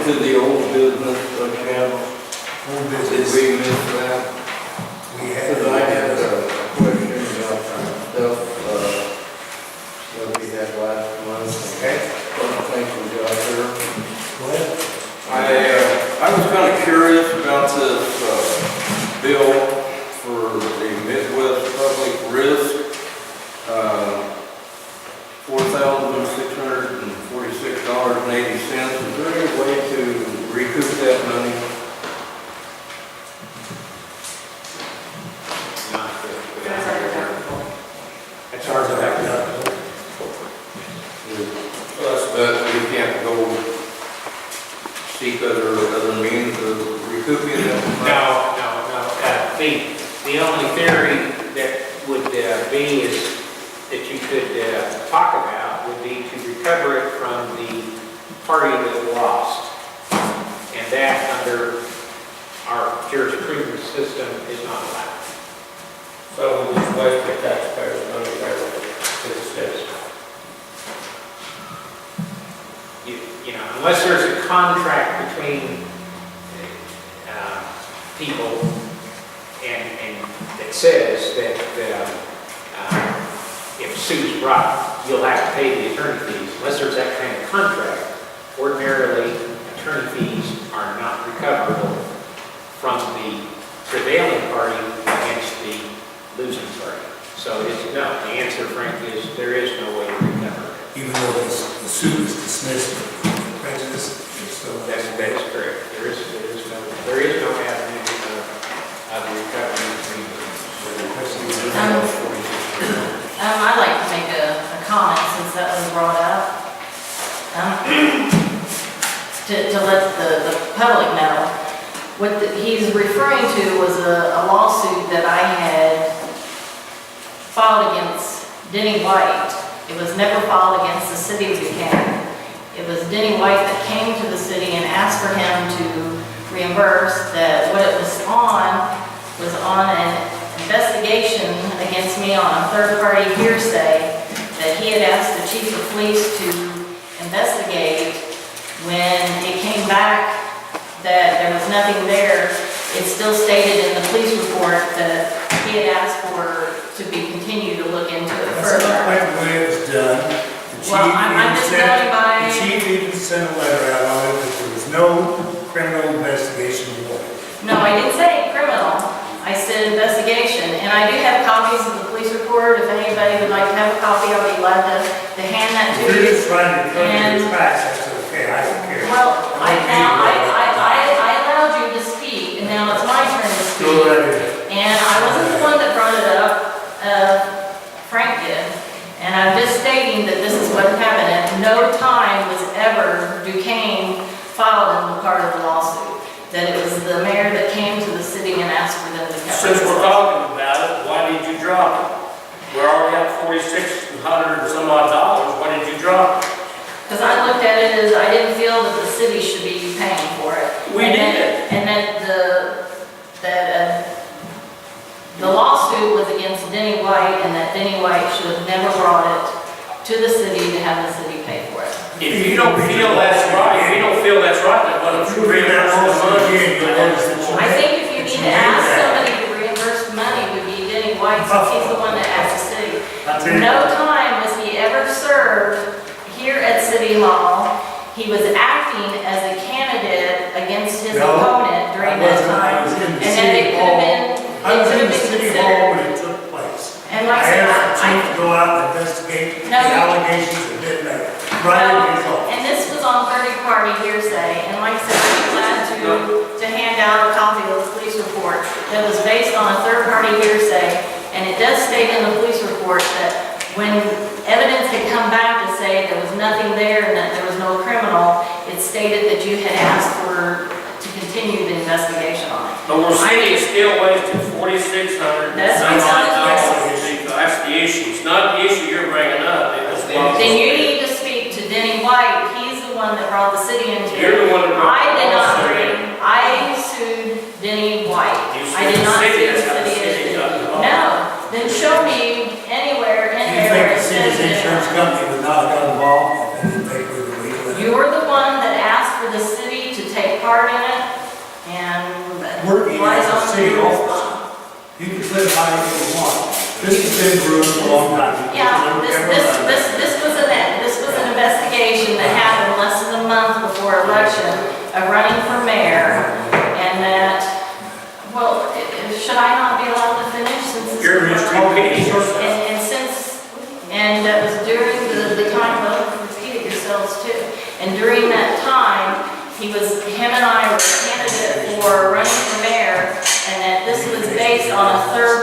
to the old business channel. Old Did business. we miss that? We had. Because I had a question about stuff that we had last month. Okay. Don't think we got there. Go ahead. I was kind of curious about this bill for the Midwest Public Risk, $4,646.80. Is there any way to recoup that money? That's ours to have done. But we can't go seek other means of recouping that money? No. The only theory that would be is that you could talk about would be to recover it from the party that lost. And that, under our jurisprudence system, is not allowed. So we just waste the taxpayers' money there with it. You know, unless there's a contract between people and that says that if suit's brought, you'll have to pay the attorney fees. Unless there's that kind of contract, ordinarily attorney fees are not recoverable from the prevailing party against the losing party. So it's no. The answer, Frank, is there is no way to recover it. Even though the suit is dismissed for prejudice, it's still. That is correct. There is no avenue of recovery. I'd like to make a comment since that was brought up. To let the public know, what he's referring to was a lawsuit that I had filed against Denny White. It was never filed against the city of Duquesne. It was Denny White that came to the city and asked for him to reimburse that what it was on an investigation against me on a third-party hearsay that he had asked the chief of police to investigate. When it came back that there was nothing there, it still stated in the police report that he had asked for to be continued to look into it That's not further. quite the way it was done. Well, I'm just going by. The chief even sent a letter out on it that there was no criminal investigation warrant. No, I didn't say criminal. I said investigation, and I do have copies of the police report. If anybody would like to have a copy, I'll be glad to hand that to If you're you. just trying to cover And- your tracks, that's okay, I don't care. Well, I allowed you to speak, and now it's my turn to speak. Go right ahead. And I wasn't the one that brought it up, Frank did. And I'm just stating that this is what happened. At no time was ever Duquesne filed in the part of the lawsuit. That it was the mayor that came to the city and asked for them to cover. Since we're talking about it, why did you drop it? We're already at $4,600 and some odd dollars. Why did you drop it? Because I looked at it as I didn't feel that the city should be paying for it. We did. And that the lawsuit was against Denny White, and that Denny White should have never brought it to the city to have the city pay for it. If you don't feel that's right, then why don't you reimburse the money? I think if you need to ask somebody to reimburse the money, would be Denny White, since he's the one that asked the city. No time was he ever served here at City Hall. He was acting as a candidate against his opponent during that time. And then it could have been, I was in the city hall considered. when it took place. And I like I said, asked the chief to go out and investigate the No. allegations that been made. Right in his office. And this was on third-party hearsay, and like I said, I'm glad to hand out a copy of the police report that was based on a third-party hearsay, and it does state in the police report that when evidence had come back to say there was nothing there and that there was no criminal, it stated that you had asked to continue the investigation on it. But we're saying it still wasted $4,600. That's what it $9. That's the issue. It's not the issue you're bringing up. It was Then you need to speak to Denny White. He's the one that brought the city into it. You're the one that brought I did the not lawsuit bring, in. I sued Denny White. You I sued did the not city, sue the that's how the city. city got involved. No, then show me anywhere in Do you there think where the it city's says insurance that. company would not have got involved if they didn't think we were legal? You were the one that asked for the city to city office. You can say how you want. This has been brewing for a long time. Yeah, this was an investigation that happened less than a month before election of running for mayor, and that, well, should I not be allowed to finish since this You're was just already- repeating yourself. And that was during the time of, repeat yourselves too, and during that time, him and I were candidate for running for mayor, and that this was based on a third